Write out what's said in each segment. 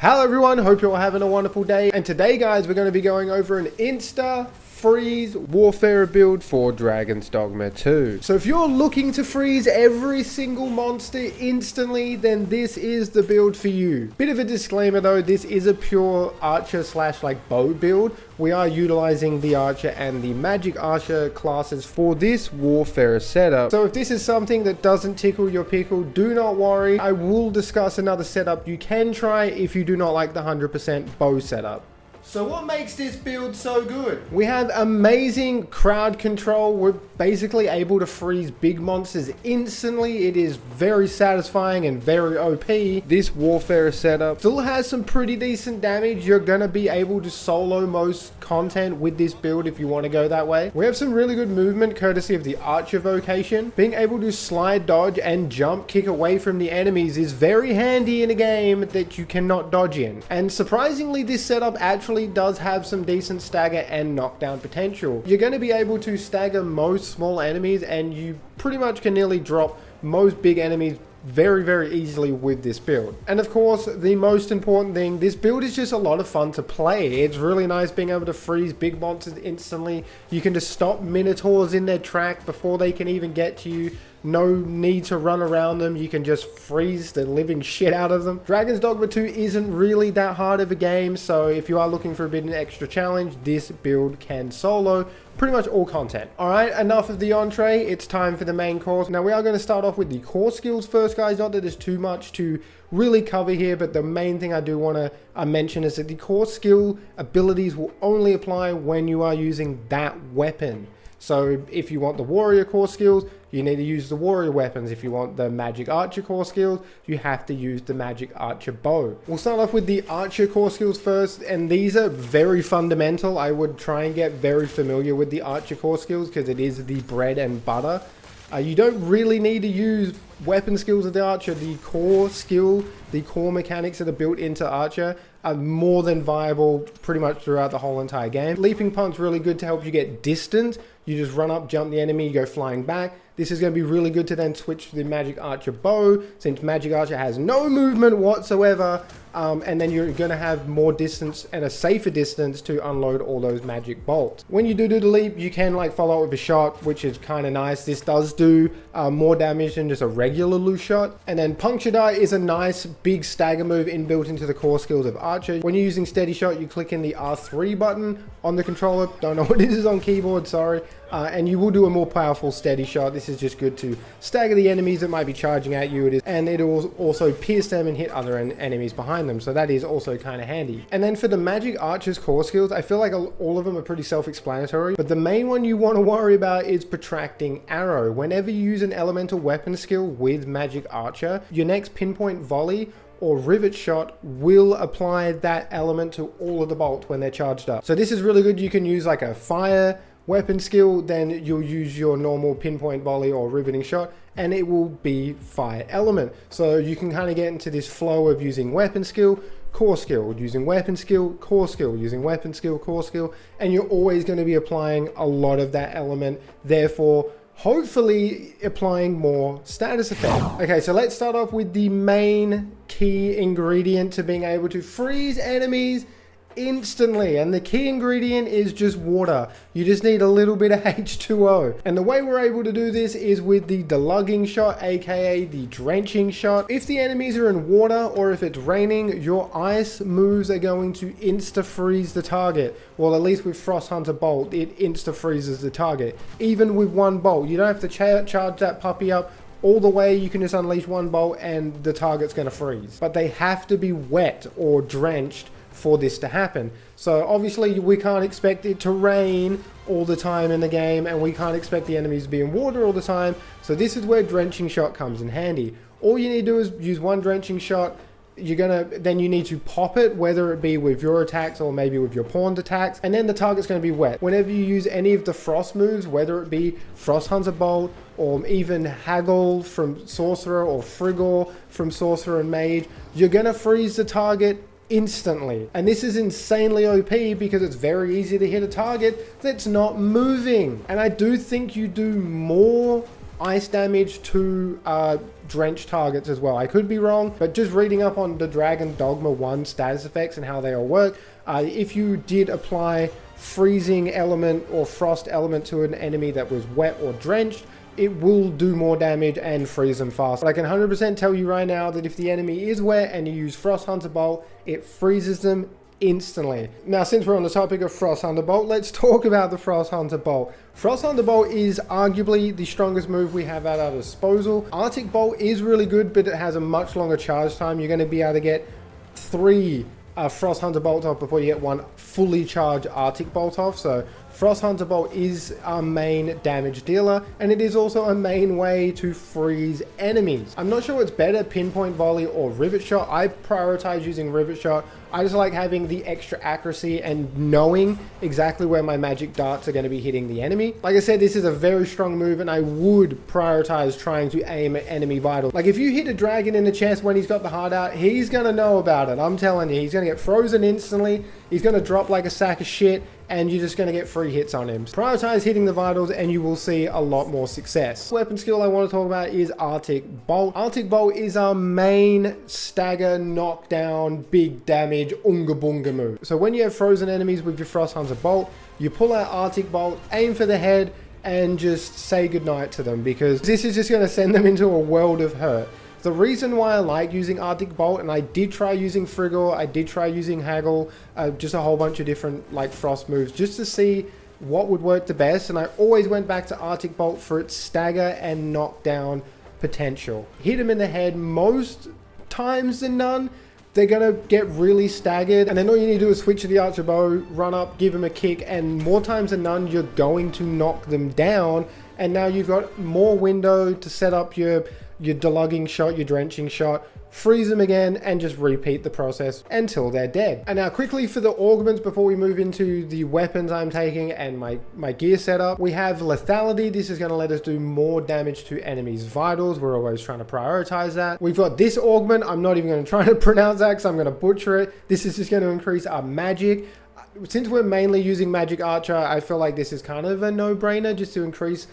Hello everyone, hope you're all having a wonderful day. And today guys, we're going to be going over an Insta freeze warfare build for Dragon's Dogma 2. So if you're looking to freeze every single monster instantly, then this is the build for you. Bit of a disclaimer though, this is a pure archer slash like bow build. We are utilizing the archer and the magic archer classes for this warfare setup. So if this is something that doesn't tickle your pickle, do not worry. I will discuss another setup you can try if you do not like the 100% bow setup. So what makes this build so good? We have amazing crowd control. We're basically able to freeze big monsters instantly. It is very satisfying and very OP. This warfare setup still has some pretty decent damage. You're gonna be able to solo most content with this build if you want to go that way. We have some really good movement courtesy of the archer vocation. Being able to slide, dodge, and jump kick away from the enemies is very handy in a game that you cannot dodge in. And surprisingly, this setup actually does have some decent stagger and knockdown potential. You're going to be able to stagger most small enemies, and you pretty much can nearly drop most big enemies very easily with this build. And of course, the most important thing, this build is just a lot of fun to play. It's really nice being able to freeze big monsters instantly. You can just stop minotaurs in their track before they can even get to you. No need to run around them. You can just freeze the living shit out of them. Dragon's Dogma 2 isn't really that hard of a game, so if you are looking for a bit of an extra challenge, this build can solo pretty much all content. Alright, enough of the entree. It's time for the main course. Now we are going to start off with the core skills first, guys. Not that there's too much to really cover here, but the main thing I do want to mention is that the core skill abilities will only apply when you are using that weapon. So if you want the warrior core skills, you need to use the warrior weapons. If you want the magic archer core skills, you have to use the magic archer bow. We'll start off with the archer core skills first, and these are very fundamental. I would try and get very familiar with the archer core skills because it is the bread and butter. You don't really need to use weapon skills of the archer. The core skill, the core mechanics that are built into archer are more than viable pretty much throughout the whole entire game. Leaping punch really good to help you get distance. You just run up, jump the enemy, you go flying back. This is going to be really good to then switch to the magic archer bow, since magic archer has no movement whatsoever. And then you're going to have more distance and a safer distance to unload all those magic bolts. When you do the leap, you can like follow up with a shot, which is kind of nice. This does do more damage than just a regular loose shot. And then puncture die is a nice big stagger move inbuilt into the core skills of archer. When you're using steady shot, you click in the R3 button on the controller. Don't know what it is on keyboard, sorry. And you will do a more powerful steady shot. This is just good to stagger the enemies that might be charging at you. And it will also pierce them and hit other enemies behind them. So that is also kind of handy. And then for the magic archer's core skills, I feel like all of them are pretty self-explanatory. But the main one you want to worry about is protracting arrow. Whenever you use an elemental weapon skill with magic archer, your next pinpoint volley or rivet shot will apply that element to all of the bolts when they're charged up. So this is really good. You can use like a fire weapon skill, then you'll use your normal pinpoint volley or riveting shot, and it will be fire element. So you can kind of get into this flow of using weapon skill, core skill, using weapon skill, core skill, using weapon skill, core skill, and you're always going to be applying a lot of that element, therefore hopefully applying more status effect. Okay, so let's start off with the main key ingredient to being able to freeze enemies instantly, and the key ingredient is just water. You just need a little bit of H2O, and the way we're able to do this is with the delugging shot, aka the drenching shot. If the enemies are in water or if it's raining, your ice moves are going to insta freeze the target. Well, at least with Frost Hunter Bolt, it insta freezes the target even with one bolt. You don't have to charge that puppy up all the way. You can just unleash one bolt and the target's going to freeze, but they have to be wet or drenched for this to happen. So obviously we can't expect it to rain all the time in the game, and we can't expect the enemies to be in water all the time. So this is where drenching shot comes in handy. All you need to do is use one drenching shot. Then you need to pop it, whether it be with your attacks or maybe with your pawned attacks, and then the target's going to be wet. Whenever you use any of the frost moves, whether it be Frost Hunter Bolt or even Haggle from Sorcerer or Frigor from Sorcerer and Mage, you're going to freeze the target instantly. And this is insanely OP because it's very easy to hit a target that's not moving. And I do think you do more ice damage to drench targets as well. I could be wrong, but just reading up on the Dragon Dogma 1 status effects and how they all work, if you did apply freezing element or frost element to an enemy that was wet or drenched, it will do more damage and freeze them fast. But I can 100% tell you right now that if the enemy is wet and you use Frost Hunter Bolt, it freezes them instantly. Now, since we're on the topic of Frost Hunter Bolt, let's talk about the Frost Hunter Bolt. Frost Hunter Bolt is arguably the strongest move we have at our disposal. Arctic Bolt is really good, but it has a much longer charge time. You're going to be able to get 3 Frost Hunter Bolt off before you get 1 fully charged Arctic Bolt off. So Frost Hunter Bolt is our main damage dealer, and it is also a main way to freeze enemies. I'm not sure what's better, pinpoint volley or rivet shot. I prioritize using rivet shot. I just like having the extra accuracy and knowing exactly where my magic darts are going to be hitting the enemy. Like I said, this is a very strong move, and I would prioritize trying to aim at enemy vitals. Like if you hit a dragon in the chest when he's got the heart out, he's going to know about it. I'm telling you, he's going to get frozen instantly. He's going to drop like a sack of shit, and you're just going to get free hits on him. Prioritize hitting the vitals and you will see a lot more success. Weapon skill I want to talk about is Arctic Bolt. Arctic Bolt is our main stagger, knockdown, big damage, unga bunga move. So when you have frozen enemies with your Frost Hunter Bolt, you pull out Arctic Bolt, aim for the head, and just say goodnight to them, because this is just going to send them into a world of hurt. The reason why I like using Arctic Bolt, and I did try using Frigor, I did try using Haggle, just a whole bunch of different like frost moves just to see what would work the best, and I always went back to Arctic Bolt for its stagger and knockdown potential. Hit them in the head most times than none, they're going to get really staggered, and then all you need to do is switch to the archer bow, run up, give them a kick, and more times than none you're going to knock them down, and now you've got more window to set up your delugging shot, your drenching shot, freeze them again, and just repeat the process until they're dead. And now quickly for the augments before we move into the weapons I'm taking and my gear setup, we have lethality. This is going to let us do more damage to enemies' vitals. We're always trying to prioritize that. We've got this augment. I'm not even going to try to pronounce that because I'm going to butcher it. This is just going to increase our magic. Since we're mainly using magic archer, I feel like this is kind of a no-brainer just to increase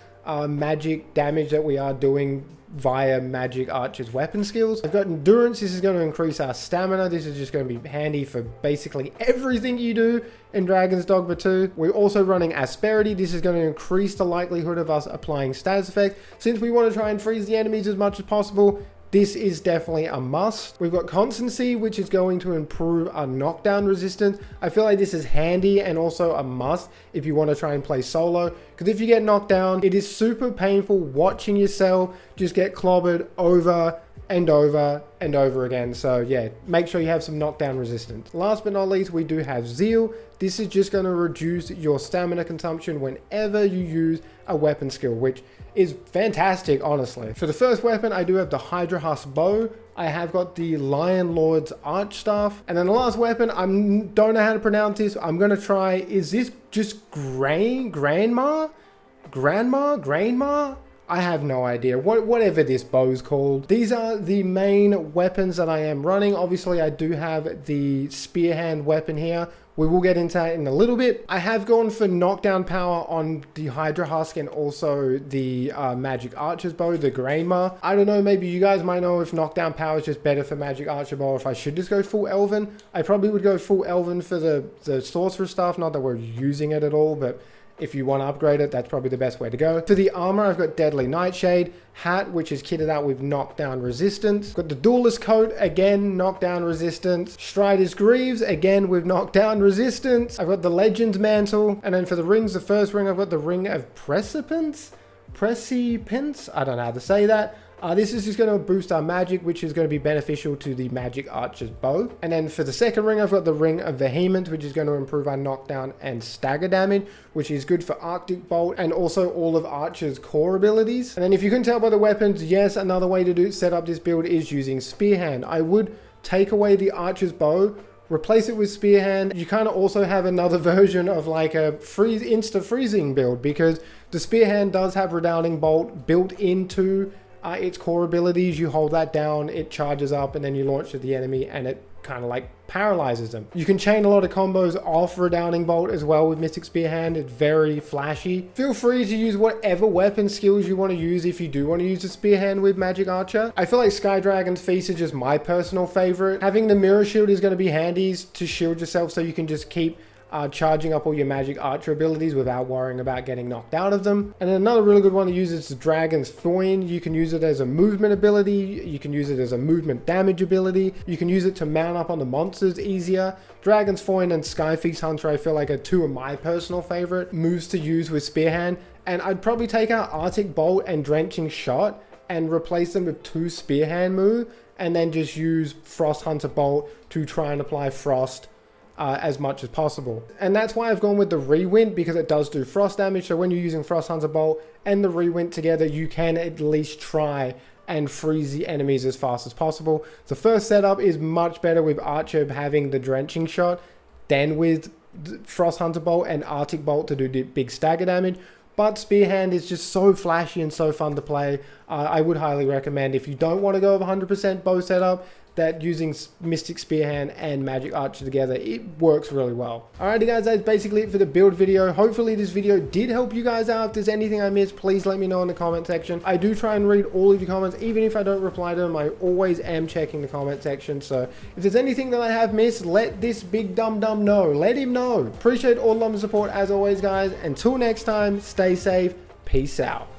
magic damage that we are doing via magic archer's weapon skills. I've got endurance. This is going to increase our stamina. This is just going to be handy for basically everything you do in Dragon's Dogma 2. We're also running asperity. This is going to increase the likelihood of us applying status effect. Since we want to try and freeze the enemies as much as possible, this is definitely a must. We've got constancy, which is going to improve our knockdown resistance. I feel like this is handy and also a must if you want to try and play solo, because if you get knocked down, it is super painful watching yourself just get clobbered over and over and over again. So yeah, make sure you have some knockdown resistance. Last but not least, we do have zeal. This is just going to reduce your stamina consumption whenever you use a weapon skill, which is fantastic, honestly. For the first weapon, I do have the Hydra Husk Bow. I have got the Lion Lord's Arch Staff. And then the last weapon, I don't know how to pronounce this. I'm going to try, is this just Grandma? I have no idea. Whatever this bow's called. These are the main weapons that I am running. Obviously, I do have the spear hand weapon here. We will get into that in a little bit. I have gone for knockdown power on the Hydra Husk and also the Magic Archer's Bow, the Grandma. I don't know, maybe you guys might know if knockdown power is just better for Magic Archer Bow, or if I should just go full Elven. I probably would go full Elven for the Sorcerer stuff, not that we're using it at all, but if you want to upgrade it, that's probably the best way to go. For the armor, I've got Deadly Nightshade, hat, which is kitted out with knockdown resistance. Got the Duelist Coat, again, knockdown resistance. Strider's Greaves, again, with knockdown resistance. I've got the Legends Mantle. And then for the rings, the first ring, I've got the Ring of Precipence? I don't know how to say that. This is just going to boost our magic, which is going to be beneficial to the Magic Archer's Bow. And then for the second ring, I've got the Ring of Vehement, which is going to improve our knockdown and stagger damage, which is good for Arctic Bolt and also all of Archer's core abilities. And then if you can tell by the weapons, yes, another way to set up this build is using Spearhand. I would take away the Archer's Bow, replace it with Spearhand. You kind of also have another version of like a insta freezing build, because the Spearhand does have Redounding Bolt built into its core abilities. You hold that down, it charges up, and then you launch at the enemy, and it kind of like paralyzes them. You can chain a lot of combos off Redowning Bolt as well with Mystic Spear Hand. It's very flashy. Feel free to use whatever weapon skills you want to use if you do want to use a Spear Hand with Magic Archer. I feel like Sky Dragon's Feast is just my personal favorite. Having the Mirror Shield is going to be handy to shield yourself so you can just keep charging up all your Magic Archer abilities without worrying about getting knocked out of them. And then another really good one to use is the Dragon's Foin. You can use it as a movement ability. You can use it as a movement damage ability. You can use it to mount up on the monsters easier. Dragon's Foin and Sky Feast Hunter I feel like are two of my personal favorite moves to use with Spearhand. And I'd probably take out Arctic Bolt and Drenching Shot and replace them with 2 Spearhand moves, and then just use Frost Hunter Bolt to try and apply Frost as much as possible. And that's why I've gone with the Rewind, because it does do frost damage. So when you're using Frost Hunter Bolt and the Rewind together, you can at least try and freeze the enemies as fast as possible. The first setup is much better with Archer having the Drenching Shot than with Frost Hunter Bolt and Arctic Bolt to do the big stagger damage. But Spearhand is just so flashy and so fun to play. I would highly recommend, if you don't want to go with 100% bow setup, that using Mystic Spearhand and Magic Archer together, it works really well. Alrighty guys, that's basically it for the build video. Hopefully this video did help you guys out. If there's anything I missed, please let me know in the comment section. I do try and read all of your comments, even if I don't reply to them. I always am checking the comment section. So if there's anything that I have missed, let this big dum know. Let him know. Appreciate all of the support as always, guys. Until next time, stay safe. Peace out.